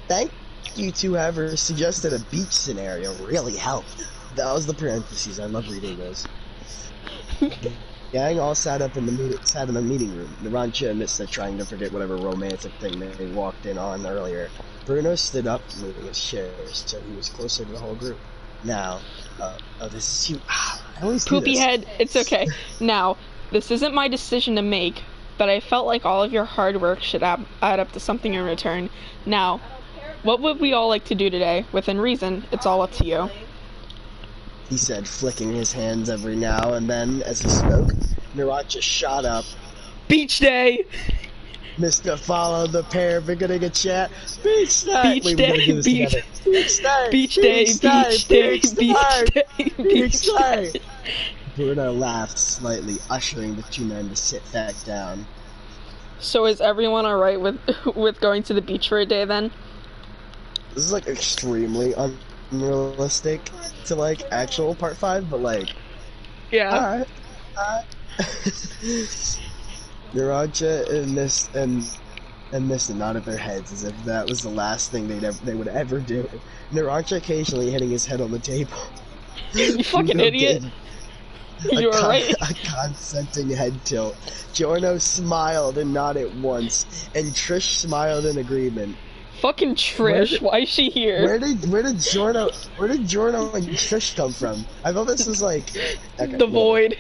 Thank you to whoever suggested a beach scenario. Really helped. That was the parentheses. I love reading those. The gang all sat in the meeting room. Narancha and Mista trying to forget whatever romantic thing they walked in on earlier. Bruno stood up, moving his chair so he was closer to the whole group. Now, this is too. I always do Poopy this. head, it's okay. Now, this isn't my decision to make, but I felt like all of your hard work should add up to something in return. Now, what would we all like to do today? Within reason, it's all up to you. He said, flicking his hands every now and then as he spoke. Narancha shot up. Beach day! Mr. Followed the pair, beginning a chat. Beach night! Beach day, beach day, beach day, beach day, beach day. Bruno laughed slightly, ushering the two men to sit back down. So is everyone alright with going to the beach for a day then? This is like extremely unrealistic to like actual part 5, but like, yeah. Alright. Narancha and Mista nodded their heads as if that was the last thing they would ever do. Narancha occasionally hitting his head on the table. You fucking idiot. You were right. A consenting head tilt. Giorno smiled and nodded once, and Trish smiled in agreement. Fucking Trish, why is she here? Where did Giorno and Trish come from? I thought this was like okay, the void.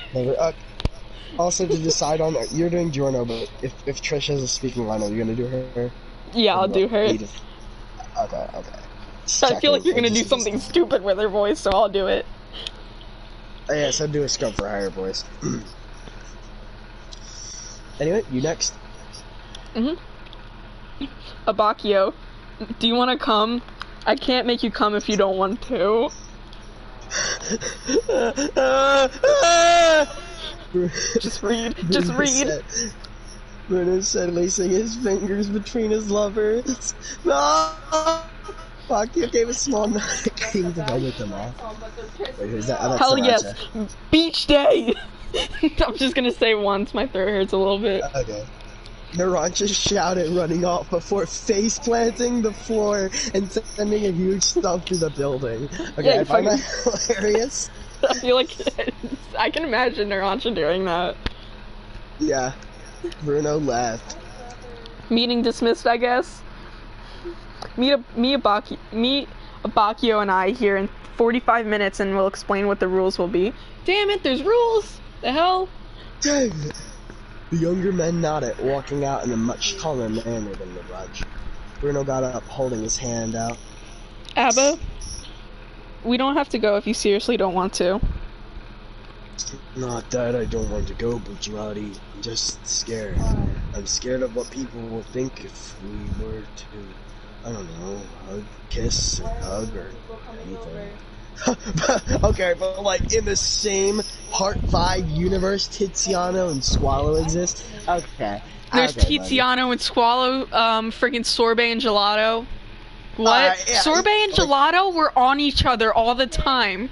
Also, to decide on you're doing Giorno, but if Trish has a speaking line, are you gonna do her? Yeah, I'll do her. Okay. I feel like you're gonna do something stupid with her voice, so I'll do it. Oh, yeah, so do a scrub for a higher voice. Anyway, you next. Abakio, do you want to come? I can't make you come if you don't want to. Just read. Bruno said, lacing his fingers between his lovers. No! Bakio gave a small nod. Came to go with them all. Wait, who's that? Oh, that's Hell yes, Sriracha. beach day. I'm just gonna say once. My throat hurts a little bit. Okay. Narancia shouted, running off before face planting the floor and sending a huge stump through the building. Okay, Yeah, I find that hilarious. I feel like I can imagine Narancia doing that. Yeah. Bruno left. Meeting dismissed, I guess. Meet Abakio and I here in 45 minutes, and we'll explain what the rules will be. Damn it, there's rules! The hell? Dang it. The younger men nodded, walking out in a much calmer manner than the Raj. Bruno got up, holding his hand out. Abba, we don't have to go if you seriously don't want to. Not that I don't want to go, Bucciarati. I'm just scared. I'm scared of what people will think if we were to, I don't know, kiss or hug or anything. Okay, but like in the same Part 5 universe, Tiziano and Swallow exist? Okay. There's okay, Tiziano and Swallow, friggin' Sorbet and Gelato. What? Yeah, Sorbet and Gelato were on each other all the time.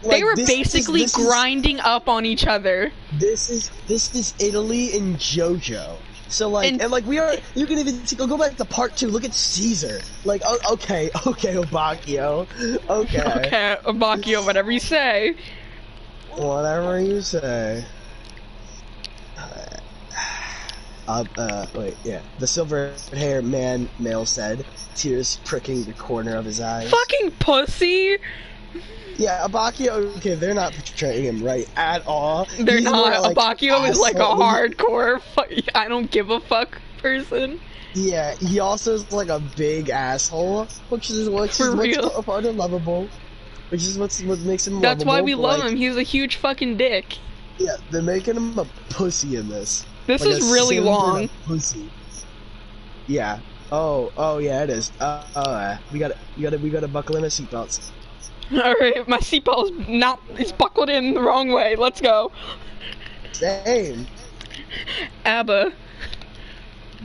They were basically grinding up on each other. This is Italy and JoJo. So like, and like you can even go back to Part 2. Look at Caesar. Like, okay, Obacchio. Okay, Abakio, whatever you say. Whatever you say. Wait, yeah. The silver-haired male said, tears pricking the corner of his eyes. Fucking pussy! Yeah, Abakio, okay, they're not portraying him right at all. They're not. Like, Abakio is like a hardcore, I don't give a fuck person. Yeah, he also is like a big asshole, which is what's part of lovable. Which is what makes him lovable. That's why we love him. He's a huge fucking dick. Yeah, they're making him a pussy in this. This is really long. Pussy. Yeah. Oh yeah, it is. We gotta buckle in our seatbelts. Alright, my seatbelt is buckled in the wrong way. Let's go. Same. Abba.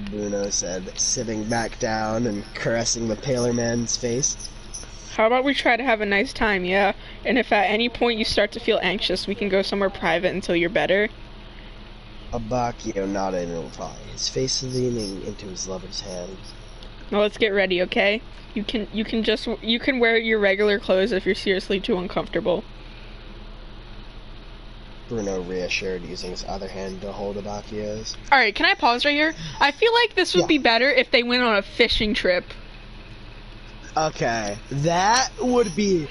Bruno said, sitting back down and caressing the paler man's face. How about we try to have a nice time, yeah? And if at any point you start to feel anxious, we can go somewhere private until you're better. Abakio nodded in reply, his face leaning into his lover's hand. Well, let's get ready, okay? You can wear your regular clothes if you're seriously too uncomfortable. Bruno reassured, using his other hand to hold Abakio's. Alright, can I pause right here? I feel like this would be better if they went on a fishing trip. Okay, that would be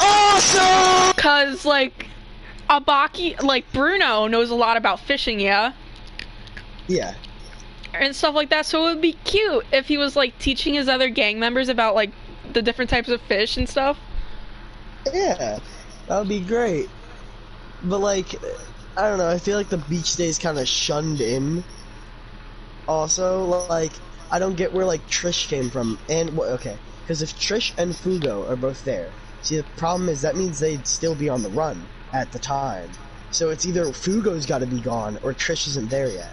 awesome! Cause, like, Bruno knows a lot about fishing, yeah? Yeah. And stuff like that, so it would be cute if he was, like, teaching his other gang members about, like, the different types of fish and stuff. Yeah, that would be great. But, like, I don't know, I feel like the beach day is kind of shunned in. Also, like, I don't get where, like, Trish came from. And, okay, because if Trish and Fugo are both there, see, the problem is that means they'd still be on the run at the time. So it's either Fugo's got to be gone or Trish isn't there yet.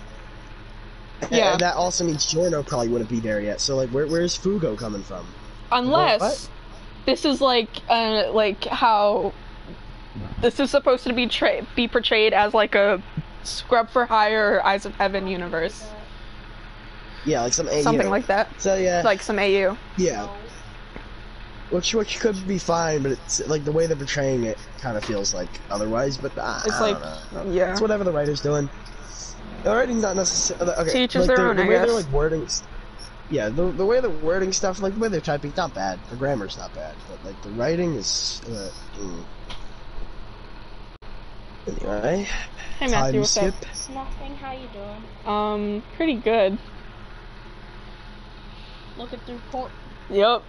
Yeah. And that also means Giorno probably wouldn't be there yet. So, like, where's Fugo coming from? Unless this is like how this is supposed to be portrayed as like a Scrub for Hire or Eyes of Heaven universe. Yeah, like some AU. Something like that. So yeah, like some AU. Yeah. Which could be fine, but it's like the way they're portraying it kind of feels like otherwise. But it's I like, don't know. yeah, it's whatever the writer's doing. The writing's not necessarily okay. To each his like their own, the I way guess. they're like wording, yeah, the way they're wording stuff, like the way they're typing, not bad. The grammar's not bad, but like the writing is. Anyway, hey Matthew, what's skip. up? Nothing. How you doing? Pretty good. Looking through port. Yep.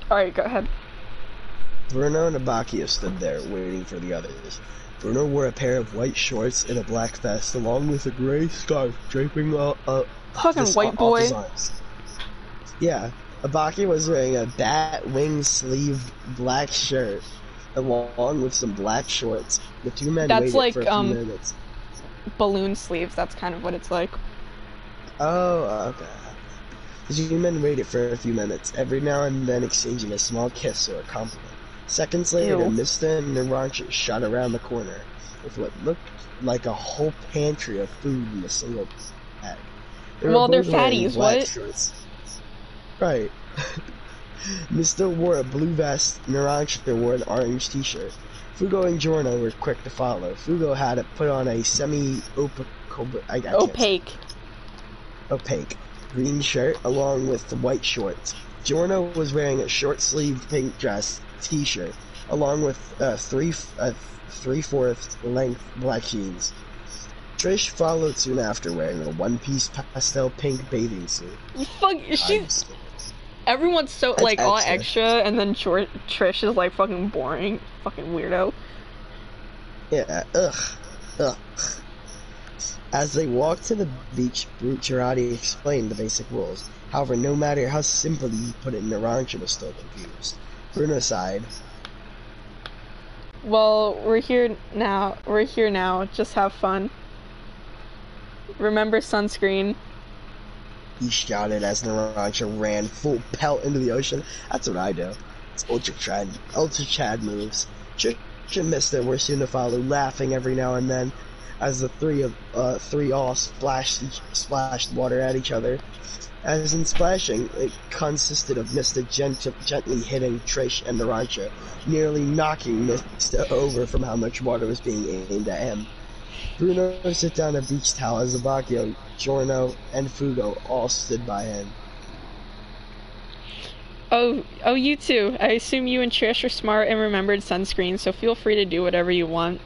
Alright, go ahead. Bruno and Abakio stood there, waiting for the others. Bruno wore a pair of white shorts and a black vest, along with a gray scarf draping fucking white boy. his arms. Yeah, Abakio was wearing a bat wing sleeved black shirt, along with some black shorts. The two men That's waited like, for a few minutes. balloon sleeves. That's kind of what it's like. Oh, okay. The two men waited for a few minutes, every now and then exchanging a small kiss or a compliment. Seconds later, Ew. Mr. and Narancha shot around the corner with what looked like a whole pantry of food in a single bag. They were Well, they're both wearing fatties, black what? shorts. Right. Mr. wore a blue vest, Narancha wore an orange t-shirt. Fugo and Giorno were quick to follow. Fugo had to put on a Opaque. opaque green shirt along with the white shorts. Giorno was wearing a short-sleeved pink dress t-shirt along with three-fourths length black jeans. Trish followed soon after wearing a one-piece pastel pink bathing suit. Everyone's so That's like all extra. extra, and then Trish is like fucking boring, fucking weirdo. Yeah, ugh. As they walked to the beach, Bucciarati explained the basic rules. However, no matter how simply he put it, Narancha was still confused. Bruno sighed. Well, we're here now. Just have fun. Remember sunscreen. He shouted as Narancha ran full pelt into the ocean. That's what I do. It's Ultra Chad moves. Trish and Mister were soon to follow, laughing every now and then as the three all splashed water at each other. As in splashing, it consisted of Mister gently hitting Trish and Narancha, nearly knocking Mister over from how much water was being aimed at him. Bruno set down a beach towel as Zabacchio, Giorno, and Fugo all stood by him. Oh, you too. I assume you and Trish are smart and remembered sunscreen, so feel free to do whatever you want.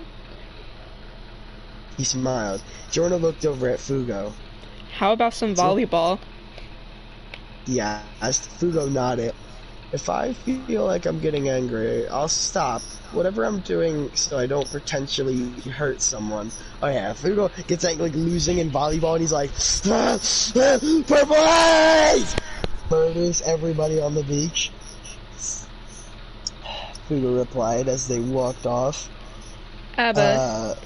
He smiled. Giorno looked over at Fugo. How about some volleyball? He asked. Fugo nodded. If I feel like I'm getting angry, I'll stop whatever I'm doing so I don't potentially hurt someone. Oh yeah, Fugo gets angry, like losing in volleyball, and he's like, Purple Haze! Murders everybody on the beach. Fugo replied as they walked off. Abba,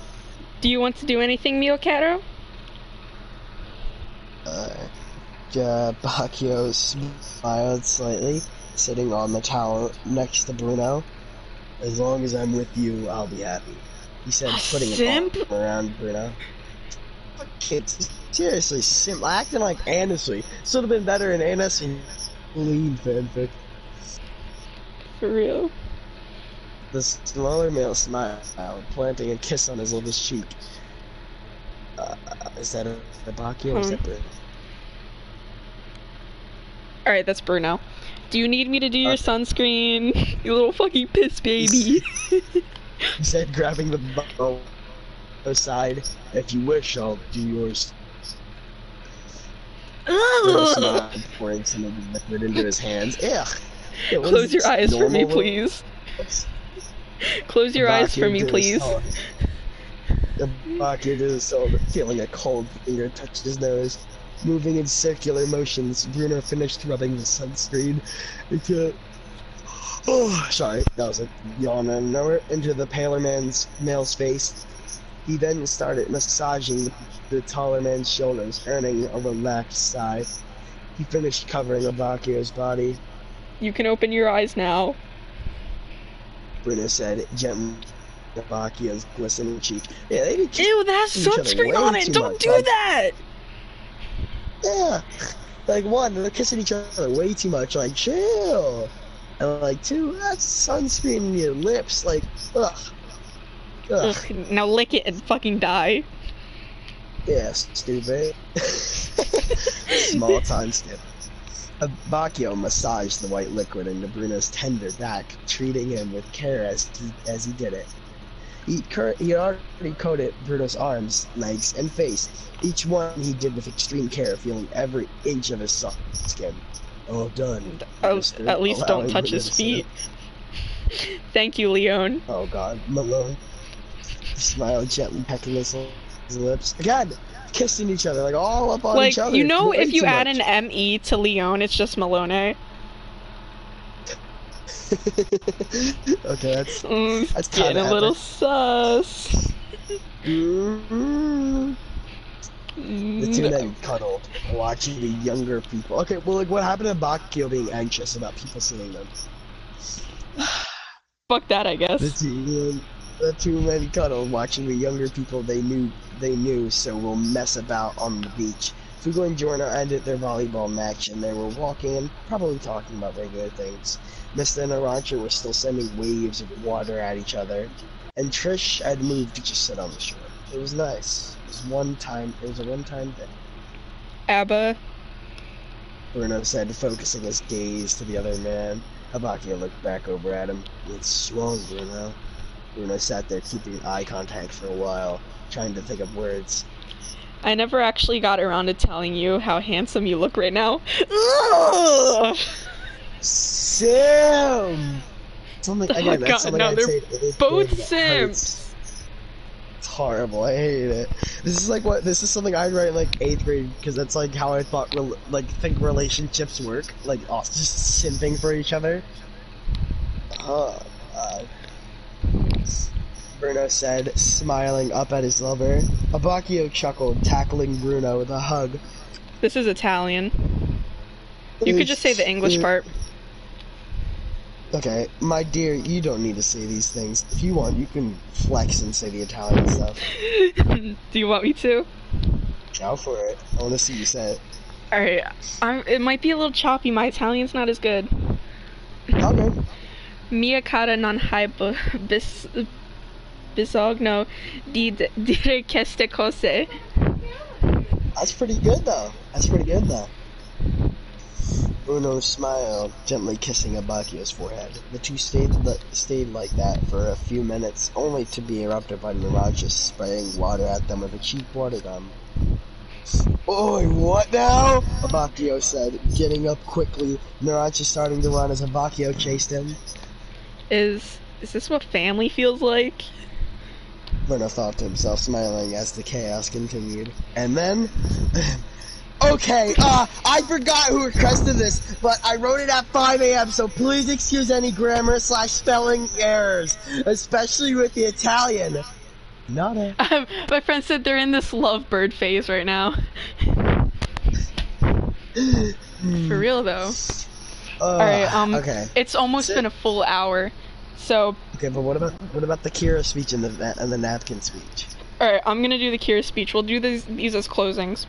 do you want to do anything, Mio Caro? Bacchio smiled slightly, sitting on the towel next to Bruno. As long as I'm with you, I'll be happy. He said, putting Simp? a arm around Bruno. Kids, seriously, simp, acting like Annesley. This would have been better in Annesley lead fanfic. For real? The smaller male smiled, planting a kiss on his little cheek. Is that a Bacchio or is that Bruno? Alright, that's Bruno. Do you need me to do your sunscreen? You little fucking piss baby. He said, grabbing the bottle aside. If you wish, I'll do yours. Bruno smiled, pouring some of the liquid into his hands. Ugh. Yeah, Close your eyes for me, normal? please. Close your eyes for me, please. The Bacchio did his soul, feeling a cold finger touch his nose. Moving in circular motions, Bruno finished rubbing the sunscreen into... Oh, sorry, that was a yawn out of nowhere. Into the paler male's face. He then started massaging the taller man's shoulders, earning a relaxed sigh. He finished covering Bacchio's body. You can open your eyes now. Bruno said, gently Bacchio's glistening cheek. Yeah, they did Ew, that has sunscreen on it! Don't do that! Yeah, like one, they're kissing each other way too much, like chill. And like two, that's sunscreen in your lips, like ugh. Ugh, now lick it and fucking die. Yeah, stupid. Small time skip. Bacchio massaged the white liquid into Bruno's tender back, treating him with care as he did it. He already coated Bruno's arms, legs, and face. Each one he did with extreme care, feeling every inch of his soft skin. All done. At least don't touch his feet. Thank you, Leon. Oh god, Malone. He smiled, gently pecking his lips. Again, kissing each other, like all up on each other. Like, you know, Way if you too add much. an ME to Leon, it's just Malone. Okay, that's Getting kind a of little sus. Mm. The two No. men cuddled, watching the younger people. Okay, well, like, what happened to Bakio being anxious about people seeing them? Fuck that, I The guess. two, the two men cuddled, watching the younger people they knew, so will mess about on the beach. Fugo and Jorno ended their volleyball match, and they were walking and probably talking about regular things. Mr. and Arancha were still sending waves of water at each other, and Trish had moved to just sit on the shore. It was nice. It was a one-time thing. ABBA. Bruno said, focusing his gaze to the other man. Habakia looked back over at him. What's wrong, Bruno? Bruno sat there keeping eye contact for a while, trying to think of words. I never actually got around to telling you how handsome you look right now. Sam! Something, Oh again, God, that's something no, I'd they're say in 8th both grade that simps. hurts. It's horrible. I hate it. This is something I'd write in like 8th grade because that's like how I thought think relationships work. Like just simping for each other. Uh, Bruno said, smiling up at his lover. Abacchio chuckled, tackling Bruno with a hug. This is Italian. You could just say the English part. Okay, my dear, you don't need to say these things. If you want, you can flex and say the Italian stuff. Do you want me to? Go for it. I want to see you say it. Alright, it might be a little choppy. My Italian's not as good. Okay. Mia cara non hai bisogno di dire queste cose. That's pretty good, though. Bruno smiled, gently kissing Abacchio's forehead. The two stayed like that for a few minutes, only to be interrupted by Narancia spraying water at them with a cheap water gun. Oi, what now? Abacchio said, getting up quickly, Narancia starting to run as Abacchio chased him. Is this what family feels like? Bruno thought to himself, smiling as the chaos continued. And then... Okay, I forgot who requested this, but I wrote it at 5 a.m., so please excuse any grammar / spelling errors, especially with the Italian. Nada. My friend said they're in this lovebird phase right now. For real, though. Alright, okay. It's almost been a full hour, so... Okay, but what about the Kira speech and the napkin speech? Alright, I'm gonna do the Kira speech. We'll do these as closings.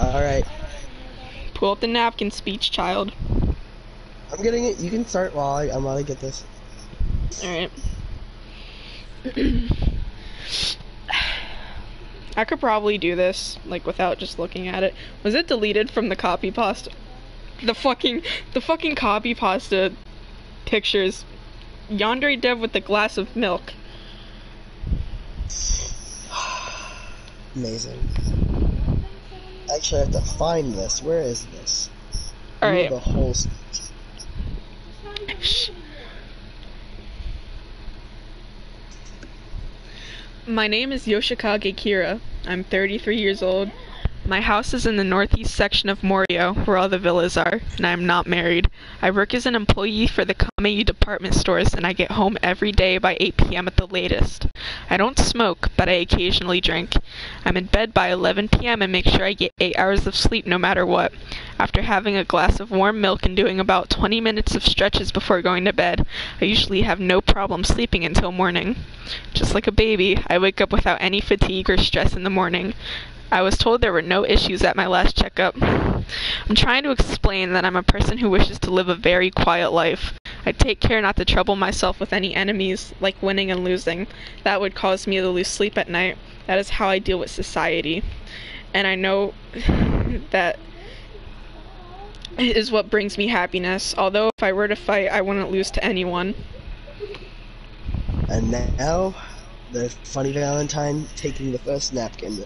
Alright. Pull up the napkin speech, child. I'm getting it. You can start while I get this. Alright. I could probably do this, like, without just looking at it. Was it deleted from the copy pasta? The fucking copy pasta pictures. Yandere Dev with a glass of milk. Amazing. Actually, I have to find this. Where is this? Alright. The whole... My name is Yoshikage Kira. I'm 33 years old. My house is in the northeast section of Morio, where all the villas are, and I am not married. I work as an employee for the Kamei department stores, and I get home every day by 8 p.m. at the latest. I don't smoke, but I occasionally drink. I'm in bed by 11 p.m. and make sure I get 8 hours of sleep no matter what. After having a glass of warm milk and doing about 20 minutes of stretches before going to bed, I usually have no problem sleeping until morning. Just like a baby, I wake up without any fatigue or stress in the morning. I was told there were no issues at my last checkup. I'm trying to explain that I'm a person who wishes to live a very quiet life. I take care not to trouble myself with any enemies, like winning and losing. That would cause me to lose sleep at night. That is how I deal with society. And I know that is what brings me happiness. Although if I were to fight, I wouldn't lose to anyone. And now, the funny Valentine taking the first napkin.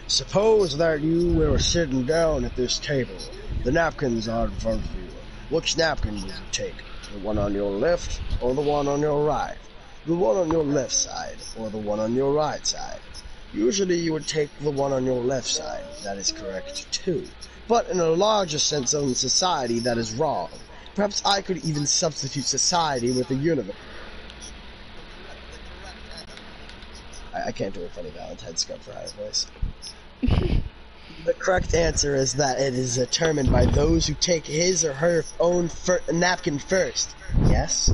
Suppose that you were sitting down at this table. The napkins are in front of you. Which napkin would you take? The one on your left or the one on your right? The one on your left side or the one on your right side? Usually you would take the one on your left side. That is correct too. But in a larger sense of society, that is wrong. Perhaps I could even substitute society with the universe. I can't do a funny Valentine's scrub for higher voice. The correct answer is that it is determined by those who take his or her own napkin first. Yes?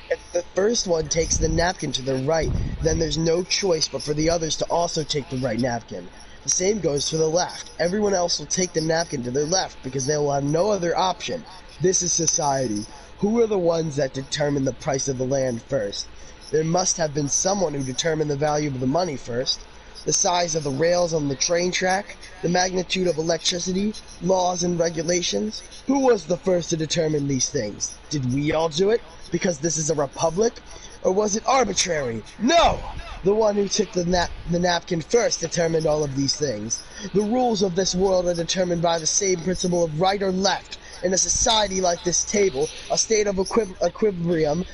If the first one takes the napkin to the right, then there's no choice but for the others to also take the right napkin. The same goes for the left. Everyone else will take the napkin to their left because they will have no other option. This is society. Who are the ones that determine the price of the land first? There must have been someone who determined the value of the money first. The size of the rails on the train track, the magnitude of electricity, laws and regulations. Who was the first to determine these things? Did we all do it? Because this is a republic? Or was it arbitrary? No! The one who took the napkin first determined all of these things. The rules of this world are determined by the same principle of right or left. In a society like this table, a state of equilibrium,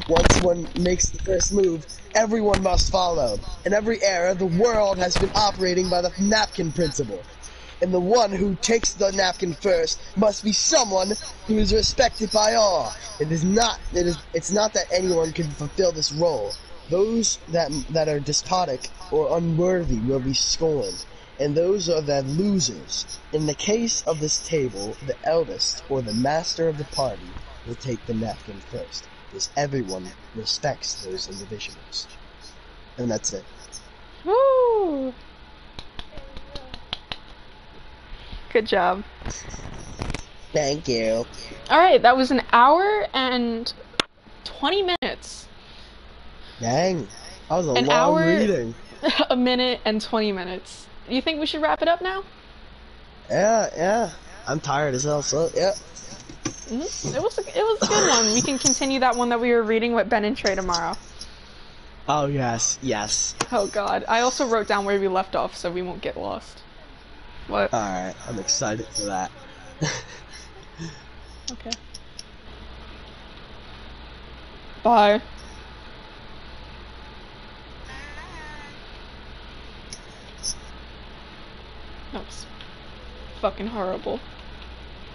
once one makes the first move, everyone must follow. In every era, the world has been operating by the napkin principle. And the one who takes the napkin first must be someone who is respected by all. It's not that anyone can fulfill this role. Those that are despotic or unworthy will be scorned, and those are the losers. In the case of this table, the eldest or the master of the party will take the napkin first, because everyone respects those individuals. And that's it. Woo! Good job. Thank you. Alright, that was an hour and 20 minutes. Dang. That was a An long hour, reading. a minute, and 20 minutes. Do you think we should wrap it up now? Yeah. I'm tired as hell, so yeah. It was a good one. We can continue that one that we were reading with Ben and Trey tomorrow. Oh, yes. Oh god. I also wrote down where we left off so we won't get lost. What? Alright, I'm excited for that. Okay. Bye. That was fucking horrible.